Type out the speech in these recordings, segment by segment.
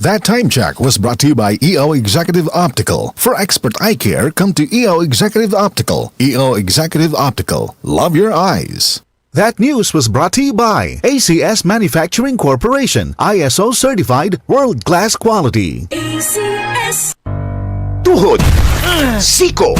That time check was brought to you by EO Executive Optical. For expert eye care, come to EO Executive Optical. EO Executive Optical. Love your eyes. That news was brought to you by ACS Manufacturing Corporation, ISO certified world-class quality. ACS. Tuhod, siko,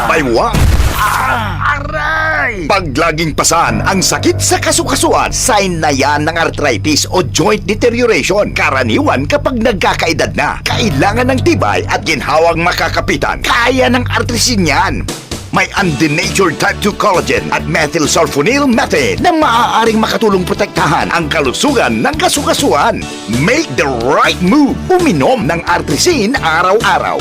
baywang, aray! Pag laging pasan ang sakit sa kasukasuan, sign na yan ng arthritis o joint deterioration. Karaniwan kapag nagkakaedad na, kailangan ng tibay at ginhawang makakapitan. Kaya ng artrisin yan. May undenatured type 2 collagen at methylsulfonyl methane na maaaring makatulong protektahan ang kalusugan ng kasukasuan. Make the right move. Uminom ng artrisin araw-araw.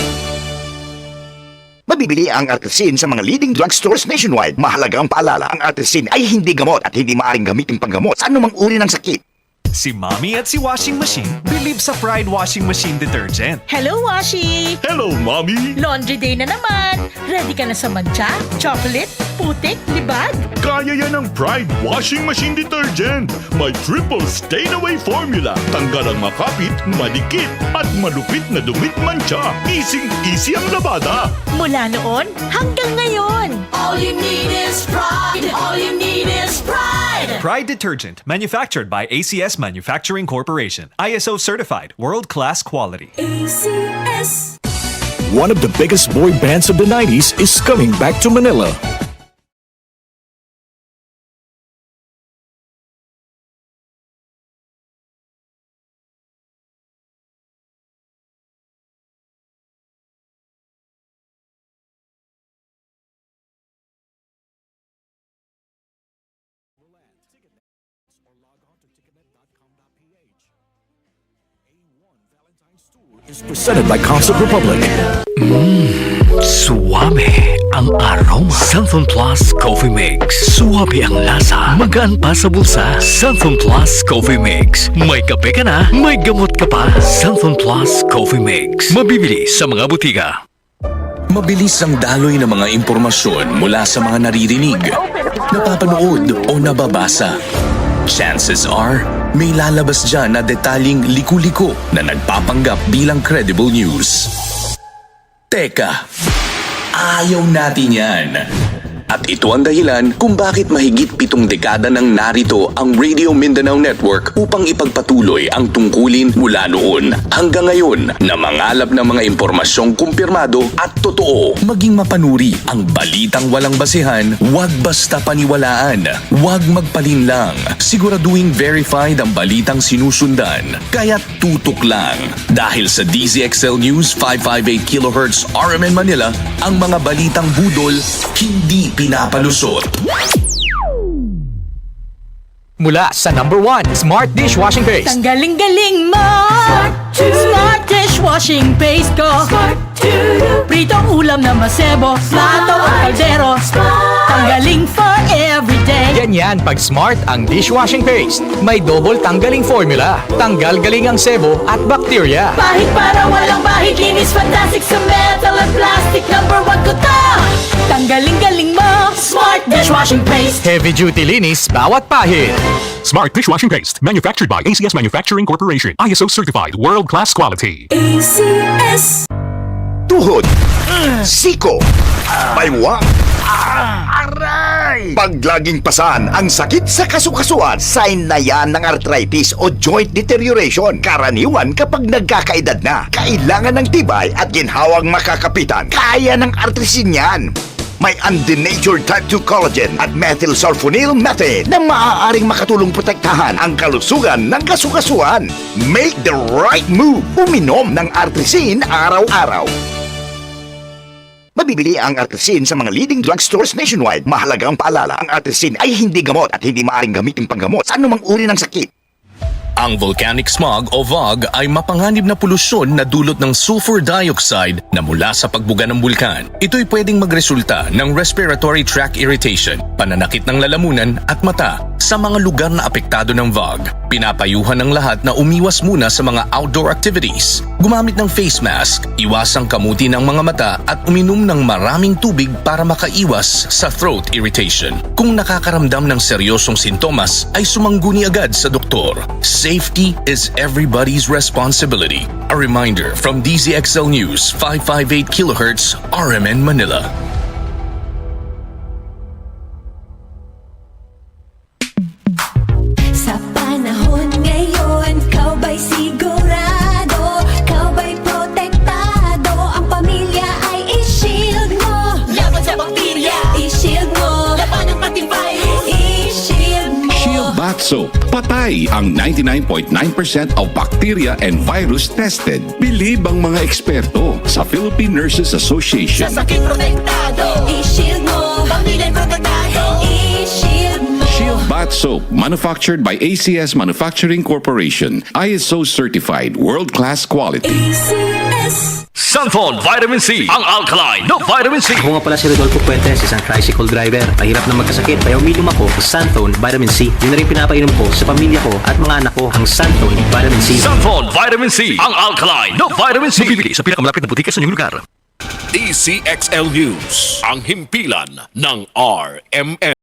Mabibili ang artrisin sa mga leading drugstores nationwide. Mahalagang paalala, ang artrisin ay hindi gamot at hindi maaaring gamitin panggamot sa anumang uri ng sakit. Si Mommy at si Washing Machine believe sa Pride Washing Machine Detergent. Hello, Washi! Hello, Mommy! Laundry day na naman! Ready ka na sa mancha, chocolate, putik, libag? Kaya yan ang Pride Washing Machine Detergent. May triple stain-away formula. Tanggal ang makapit, madikit, at malupit na dumit mancha. Easy ang labada. Mula noon hanggang ngayon. All you need is pride. All you need is pride. Pride Detergent, manufactured by ACS Manufacturing Corporation. ISO certified, world-class quality. ACS. One of the biggest boy bands of the 90s is coming back to Manila. Is presented by Concert Republic. Suwabe ang aroma. Santhon Plus Coffee Mix. Suwabe ang lasa. Magaan pa sa bulsa. Santhon Plus Coffee Mix. May kape ka na, may gamot ka pa. Santhon Plus Coffee Mix. Mabibili sa mga butika. Mabilis ang daloy ng mga impormasyon mula sa mga naririnig, napapanood o nababasa. Chances are, may lalabas dyan na detalyeng liku-liko na nagpapanggap bilang credible news. Teka, ayaw natin yan. At ito ang dahilan kung bakit mahigit 7 dekada nang narito ang Radio Mindanao Network upang ipagpatuloy ang tungkulin mula noon hanggang ngayon na mangalap ng mga impormasyong kumpirmado at totoo. Maging mapanuri ang balitang walang basihan, huwag basta paniwalaan, huwag magpalinlang. Siguraduhin verified ang balitang sinusundan, kaya't tutok lang. Dahil sa DZXL News 558 kHz RMN Manila, ang mga balitang budol hindi pinapalusot. Mula sa number 1 Smart Dishwashing Paste. Tanggaling-galing mo! Smart dishwashing paste ko. Pritong ulam na masebo, plato o kaldero. Tanggaling for everyday. Ganyan pag Smart ang dishwashing paste. May double tanggaling formula. Tanggal galing ang sebo at bakterya. Bahid para walang bahid, linis fantastic sa metal at plastic. Number 1 ko to! Tanggaling-galing mo! Smart dishwashing paste. Heavy duty linis bawat pahid. Smart Dishwashing Paste. Manufactured by ACS Manufacturing Corporation. ISO certified. World-class quality. ACS. Tuhod, siko, baywang, aray! Pag laging pasan ang sakit sa kasukasuan, sign na yan ng arthritis o joint deterioration. Karaniwan kapag nagkakaedad na, kailangan ng tibay at ginhawang makakapitan. Kaya ng artrisin yan. May undenatured type 2 collagen at methylsulfonyl methane na maaaring makatulong protektahan ang kalusugan ng kasukasuan. Make the right move. Uminom ng artrisin araw-araw. Mabibili ang artrisin sa mga leading drugstores nationwide. Mahalagang paalala, ang artrisin ay hindi gamot at hindi maaaring gamitin panggamot sa anumang uri ng sakit. Ang volcanic smog o VOG ay mapanganib na polusyon na dulot ng sulfur dioxide na mula sa pagbuga ng bulkan. Ito'y pwedeng magresulta ng respiratory tract irritation, pananakit ng lalamunan at mata, Sa mga lugar na apektado ng VOG, pinapayuhan ng lahat na umiwas muna sa mga outdoor activities, gumamit ng face mask, iwasang kamuti ng mga mata at uminom ng maraming tubig para makaiwas sa throat irritation. Kung nakakaramdam ng seryosong sintomas, ay sumangguni agad sa doktor. Safety is everybody's responsibility. A reminder from DZXL News 558 kHz RMN Manila. Sa panahon ngayon, kau ba'y sigurado? Kau ba'y protektado? Ang pamilya ay i-shield mo. Laban sa bakterya, i-shield mo. Laban ng pating virus, i-shield mo. Shield Bath Soap. Patay ang 99.9% of bacteria and virus tested. Bilib ang mga eksperto sa Philippine Nurses Association. Sa sakit protektado, i-shield mo. Pamilya protektado, i-shield mo. Shield Bath Soap, manufactured by ACS Manufacturing Corporation. ISO certified, world-class quality. ACS. Sunphone Vitamin C, ang alkaline na vitamin C. Ako nga pala si Rodolfo Puentes, isang tricycle driver. Mahirap na magkasakit, kaya uminom ako ng Sunphone Vitamin C. Yun na rin pinapainom ko sa pamilya ko at mga anak ko, ang Sunphone Vitamin C. Sunphone Vitamin C, ang alkaline na vitamin C. Mabibili sa pinakamalapit na butika sa inyong lugar. DCXL News, ang himpilan ng RMN.